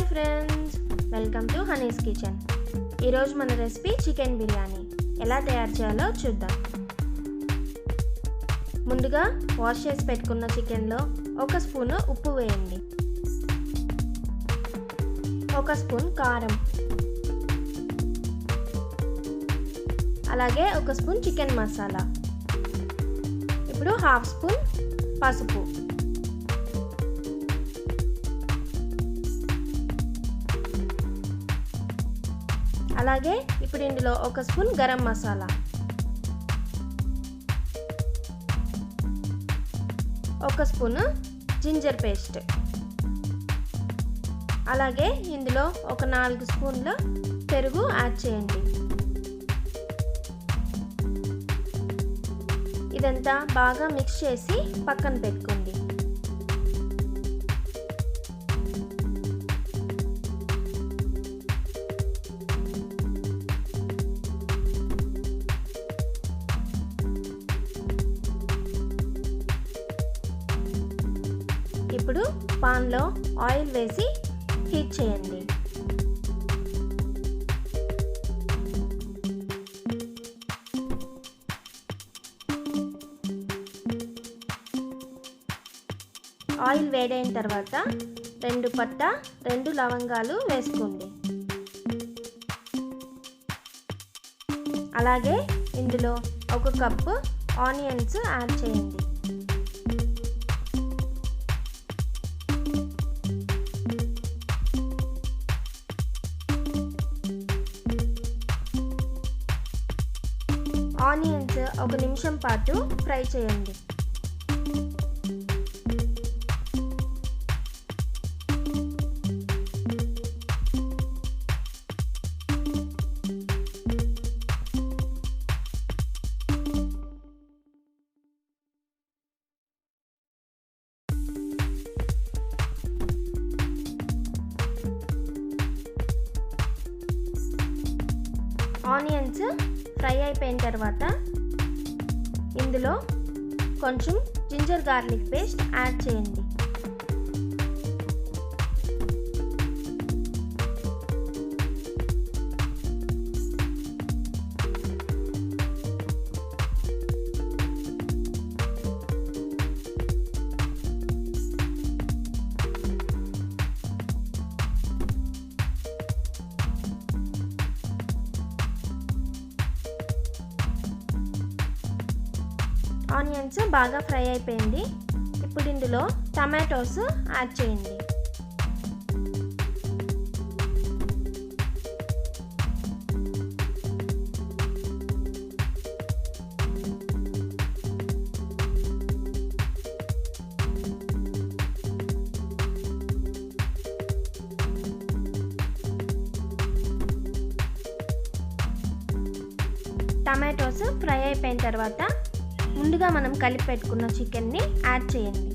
Hi friends, welcome to Honey's kitchen. ఈరోజు మన recipe chicken biryani. ఎలా తయారు చేయాలో చూద్దాం. ముందుగా వాష్ చేసి పెట్టుకున్న చికెన్లో 1 స్పూన్ ఉప్పు వేయండి, 1 స్పూన్ కారం, అలాగే 1 స్పూన్ చికెన్ మసాలా. ఇప్పుడు 1/2 స్పూన్ పసుపు, అలాగే ఇప్పుడు ఇందులో 1 spoon garam masala, 1 spoon ginger paste, అలాగే ఇందులో ఒక 4 స్పూన్ల పెరుగు యాడ్ చేయండి. ఇదంతా బాగా మిక్స్ చేసి పక్కన పెట్టుకోండి. ఇప్పుడు పాన్లో ఆయిల్ వేసి హీట్ చేయండి. ఆయిల్ వేడైన తర్వాత 2 పట్టా 2 లవంగాలు వేసుకోండి. అలాగే ఇందులో 1 కప్పు ఆనియన్స్ యాడ్ చేయండి. ఆనియన్స్ 1 నిమిషం పాటు ఫ్రై చేయండి. ఆనియన్స్ ఫ్రై అయిపోయిన తర్వాత ఇందులో కొంచెం జింజర్ గార్లిక్ పేస్ట్ యాడ్ చేయండి. ఆనియన్స్ బాగా ఫ్రై అయిపోయింది. ఇప్పుడు ఇందులో టమాటోస్ యాడ్ చేయండి. టమాటోస్ ఫ్రై అయిపోయిన తర్వాత ముందుగా మనం కలిపి పెట్టుకున్న చికెన్ని యాడ్ చేయండి.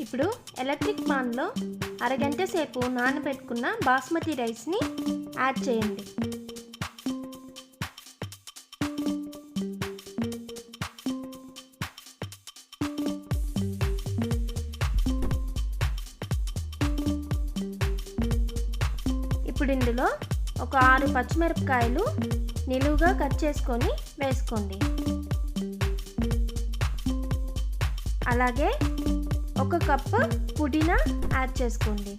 ఇప్పుడు ఎలక్ట్రిక్ పాన్లో అరగంట సేపు నానబెట్టుకున్న బాస్మతి రైస్ని యాడ్ చేయండి. ఇప్పుడు ఇందులో ఒక 6 పచ్చిమిరపకాయలు నిలువుగా కట్ చేసుకొని వేసుకోండి. అలాగే 1 కప్పు పుదీనా యాడ్ చేసుకోండి.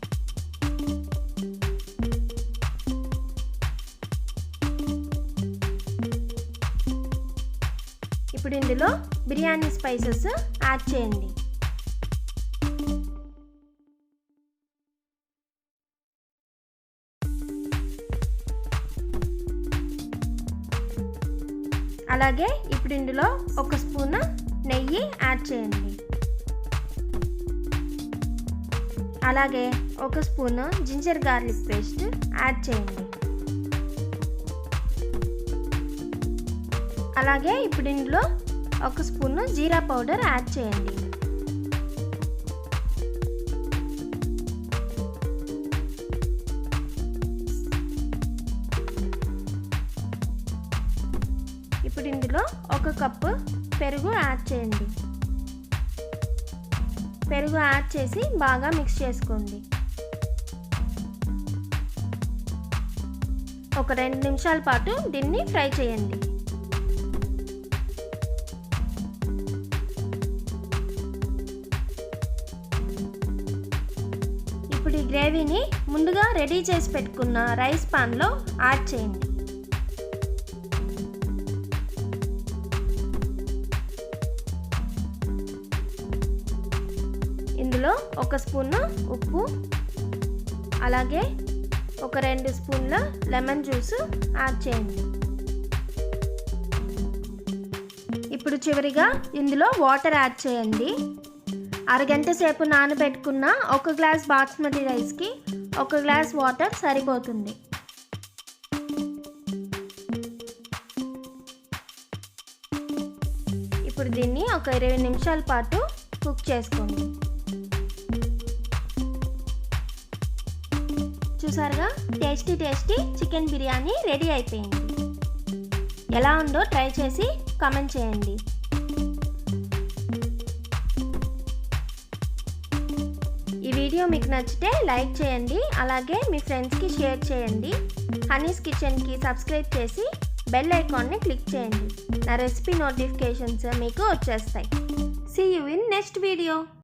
ఇప్పుడు ఇందులో బిర్యానీ స్పైసెస్ యాడ్ చేయండి. అలాగే ఇప్పుడు ఇందులో 1 స్పూన్ నెయ్యి యాడ్ చేయండి. అలాగే 1 spoon ginger garlic paste add చేయండి. అలాగే ఇప్పుడు ఇందులో 1 స్పూన్ జీరా పౌడర్ యాడ్ చేయండి. ఇప్పుడు ఇందులో 1 కప్పు పెరుగు యాడ్ చేయండి. పెరుగు యాడ్ చేసి బాగా మిక్స్ చేసుకోండి. ఒక 2 నిమిషాల పాటు దీన్ని ఫ్రై చేయండి. ఇప్పుడు ఈ గ్రేవీని ముందుగా రెడీ చేసి పెట్టుకున్న రైస్ పాన్లో యాడ్ చేయండి. ఇందులో 1 స్పూన్ ఉప్పు, అలాగే ఒక 2 స్పూన్ల లెమన్ జ్యూస్ యాడ్ చేయండి. ఇప్పుడు చివరిగా ఇందులో వాటర్ యాడ్ చేయండి. అరగంట సేపు నానబెట్టుకున్న 1 గ్లాస్ బాస్మతి రైస్కి 1 గ్లాస్ వాటర్ సరిపోతుంది. ఇప్పుడు దీన్ని ఒక 20 నిమిషాల పాటు కుక్ చేసుకోండి. చూసారుగా, టేస్టీ చికెన్ బిర్యానీ రెడీ అయిపోయింది. ఎలా ఉందో ట్రై చేసి కామెంట్ చేయండి. ఈ వీడియో మీకు నచ్చితే లైక్ చేయండి, అలాగే మీ ఫ్రెండ్స్కి షేర్ చేయండి. హనీస్ కిచెన్కి సబ్స్క్రైబ్ చేసి బెల్ ఐకాన్ని క్లిక్ చేయండి. నా రెసిపీ నోటిఫికేషన్స్ మీకు వచ్చేస్తాయి. See you in next video.